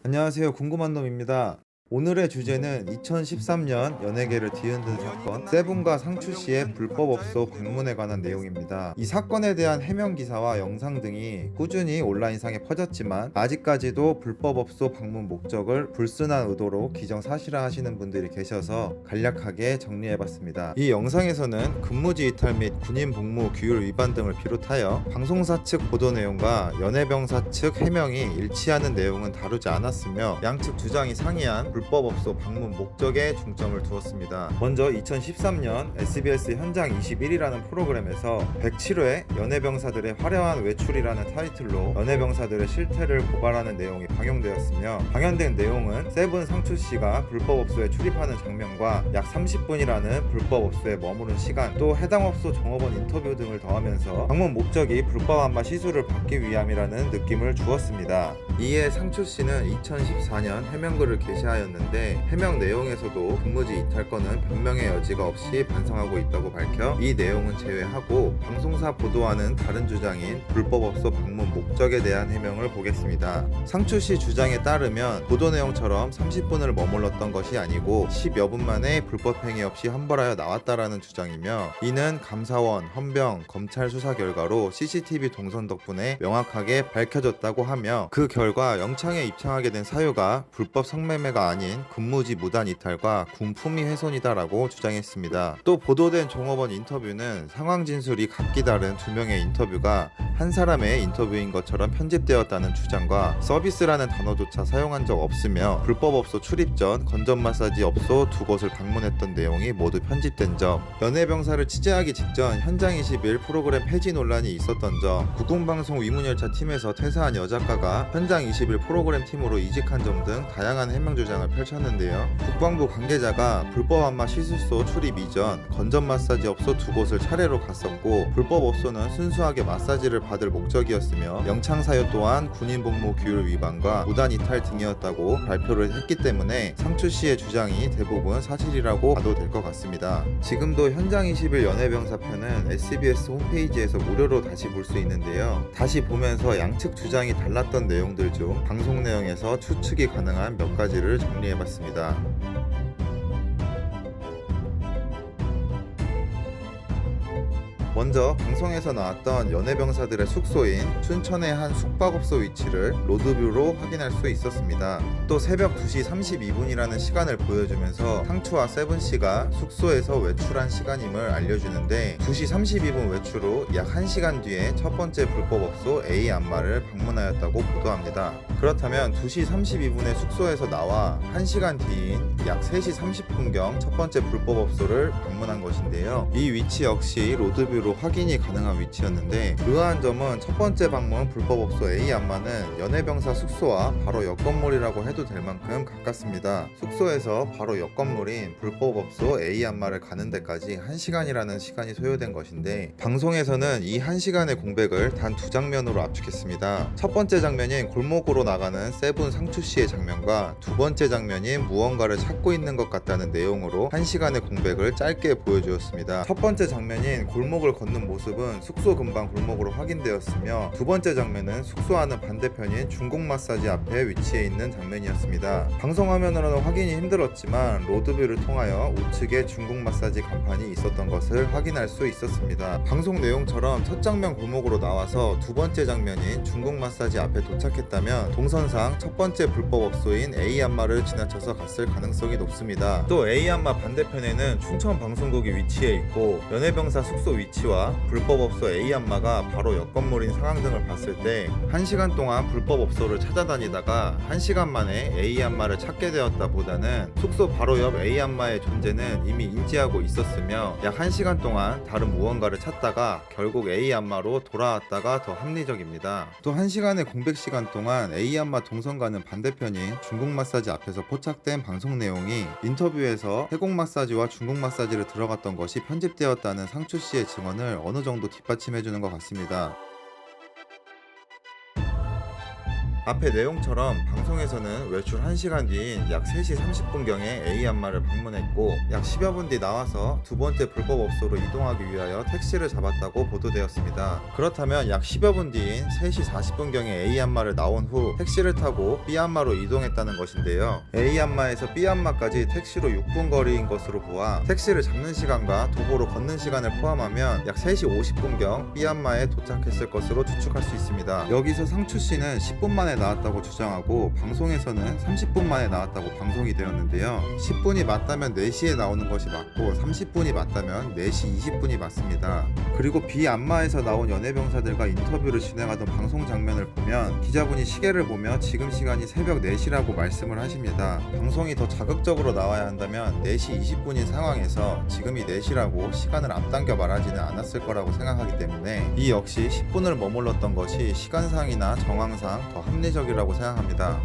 안녕하세요. 궁금한 놈입니다. 오늘의 주제는 2013년 연예계를 뒤흔든 사건 세븐과 상추 씨의 불법 업소 방문에 관한 내용입니다. 이 사건에 대한 해명 기사와 영상 등이 꾸준히 온라인상에 퍼졌지만 아직까지도 불법 업소 방문 목적을 불순한 의도로 기정사실화하시는 분들이 계셔서 간략하게 정리해봤습니다. 이 영상에서는 근무지 이탈 및 군인 복무 규율 위반 등을 비롯하여 방송사 측 보도 내용과 연예병사 측 해명이 일치하는 내용은 다루지 않았으며 양측 주장이 상이한 불법 업소 방문 목적에 중점을 두었습니다. 먼저 2013년 SBS 현장 21이라는 프로그램에서 107회 연예병사들의 화려한 외출이라는 타이틀로 연예병사들의 실태를 고발하는 내용이 방영되었으며, 방영된 내용은 세븐 상추 씨가 불법 업소에 출입하는 장면과 약 30분이라는 불법 업소에 머무른 시간, 또 해당 업소 종업원 인터뷰 등을 더하면서 방문 목적이 불법 안마 시술을 받기 위함이라는 느낌을 주었습니다. 이에 상추 씨는 2014년 해명글을 게시하였는데 해명 내용에서도 근무지 이탈 건은 변명의 여지가 없이 반성하고 있다고 밝혀 이 내용은 제외하고 방송사 보도와는 다른 주장인 불법 업소 방문 목적에 대한 해명을 보겠습니다. 상추 씨 주장에 따르면 보도 내용처럼 30분을 머물렀던 것이 아니고 10여 분 만에 불법 행위 없이 환벌하여 나왔다라는 주장이며, 이는 감사원, 헌병, 검찰 수사 결과로 CCTV 동선 덕분에 명확하게 밝혀졌다고 하며, 그 결과 영창에 입창하게 된 사유가 불법 성매매가 아닌 근무지 무단 이탈과 군 품위 훼손이다라고 주장했습니다. 또 보도된 종업원 인터뷰는 상황 진술이 각기 다른 두 명의 인터뷰가 한 사람의 인터뷰인 것처럼 편집되었다는 주장과 서비스라는 단어조차 사용한 적 없으며 불법 업소 출입 전 건전 마사지 업소 두 곳을 방문했던 내용이 모두 편집된 점, 연예병사를 취재하기 직전 현장 21 프로그램 폐지 논란이 있었던 점, 국군방송 위문열차 팀에서 퇴사한 여작가가 현장 21 프로그램 팀으로 이직한 점 등 다양한 해명 주장을 펼쳤는데요. 국방부 관계자가 불법 안마 시술소 출입 이전 건전 마사지 업소 두 곳을 차례로 갔었고, 불법 업소는 순수하게 마사지를 받을 목적이었으며 영창 사유 또한 군인 복무 규율 위반과 무단 이탈 등이었다고 발표를 했기 때문에 상추 씨의 주장이 대부분 사실이라고 봐도 될 것 같습니다. 지금도 현장 21 연예병사 편은 SBS 홈페이지에서 무료로 다시 볼 수 있는데요. 다시 보면서 양측 주장이 달랐던 내용들 중 방송 내용에서 추측이 가능한 몇 가지를 정리해봤습니다. 먼저 방송에서 나왔던 연예병사들의 숙소인 춘천의 한 숙박업소 위치를 로드뷰로 확인할 수 있었습니다. 또 새벽 2시 32분이라는 시간을 보여주면서 상추와 세븐씨가 숙소에서 외출한 시간임을 알려주는데, 2시 32분 외출 후 약 1시간 뒤에 첫 번째 불법업소 A 안마를 방문하였다고 보도합니다. 그렇다면 2시 32분에 숙소에서 나와 1시간 뒤인 약 3시 30분경 첫 번째 불법업소를 방문한 것인데요. 이 위치 역시 로드뷰로 확인이 가능한 위치였는데, 의아한 점은 첫 번째 방문 불법업소 A 안마는 연예병사 숙소와 바로 옆 건물이라고 해도 될 만큼 가깝습니다. 숙소에서 바로 옆 건물인 불법업소 A 안마를 가는 데까지 1시간이라는 시간이 소요된 것인데, 방송에서는 이 1시간의 공백을 단 두 장면으로 압축했습니다. 첫 번째 장면인 골목으로 나가는 세븐 상추 씨의 장면과 두 번째 장면인 무언가를 찾고 있는 것 같다는 내용으로 1시간의 공백을 짧게 보여주었습니다. 첫 번째 장면인 골목을 걷는 모습은 숙소 근방 골목으로 확인되었으며, 두 번째 장면은 숙소와는 반대편인 중국 마사지 앞에 위치해 있는 장면이었습니다. 방송 화면으로는 확인이 힘들었지만 로드뷰를 통하여 우측에 중국 마사지 간판이 있었던 것을 확인할 수 있었습니다. 방송 내용처럼 첫 장면 골목으로 나와서 두 번째 장면인 중국 마사지 앞에 도착했다면 동선상 첫 번째 불법 업소인 A 안마를 지나쳐서 갔을 가능성이 높습니다. 또 A 안마 반대편에는 춘천 방송국이 위치해 있고, 연예병사 숙소 위치와 불법업소 A 안마가 바로 옆 건물인 상황 등을 봤을 때 1시간 동안 불법업소를 찾아다니다가 1시간 만에 A 안마를 찾게 되었다 보다는 숙소 바로 옆 A 안마의 존재는 이미 인지하고 있었으며 약 1시간 동안 다른 무언가를 찾다가 결국 A 안마로 돌아왔다가 더 합리적입니다. 또 1시간의 공백 시간 동안 A 안마 동선과는 반대편인 중국 마사지 앞에서 포착된 방송 내용이 인터뷰에서 태국 마사지와 중국 마사지를 들어갔던 것이 편집되었다는 상추 씨의 증언을 어느 정도 뒷받침해주는 것 같습니다. 앞의 내용처럼 방송에서는 외출 1시간 뒤인 약 3시 30분경에 A 안마를 방문했고 약 10여 분 뒤 나와서 두 번째 불법업소로 이동하기 위하여 택시를 잡았다고 보도되었습니다. 그렇다면 약 10여 분 뒤인 3시 40분경에 A 안마를 나온 후 택시를 타고 B 안마로 이동했다는 것인데요. A 안마에서 B 안마까지 택시로 6분 거리인 것으로 보아 택시를 잡는 시간과 도보로 걷는 시간을 포함하면 약 3시 50분경 B 안마에 도착했을 것으로 추측할 수 있습니다. 여기서 상추 씨는 10분 만에 나왔다고 주장하고 방송에서는 30분 만에 나왔다고 방송이 되었는데요. 10분이 맞다면 4시에 나오는 것이 맞고 30분이 맞다면 4시 20분이 맞습니다. 그리고 B 안마에서 나온 연예병사들과 인터뷰를 진행하던 방송 장면을 보면 기자분이 시계를 보며 지금 시간이 새벽 4시라고 말씀을 하십니다. 방송이 더 자극적으로 나와야 한다면 4시 20분인 상황에서 지금이 4시라고 시간을 앞당겨 말하지는 않았을 거라고 생각하기 때문에 이 역시 10분을 머물렀던 것이 시간상이나 정황상 더 합리적이라고 생각합니다.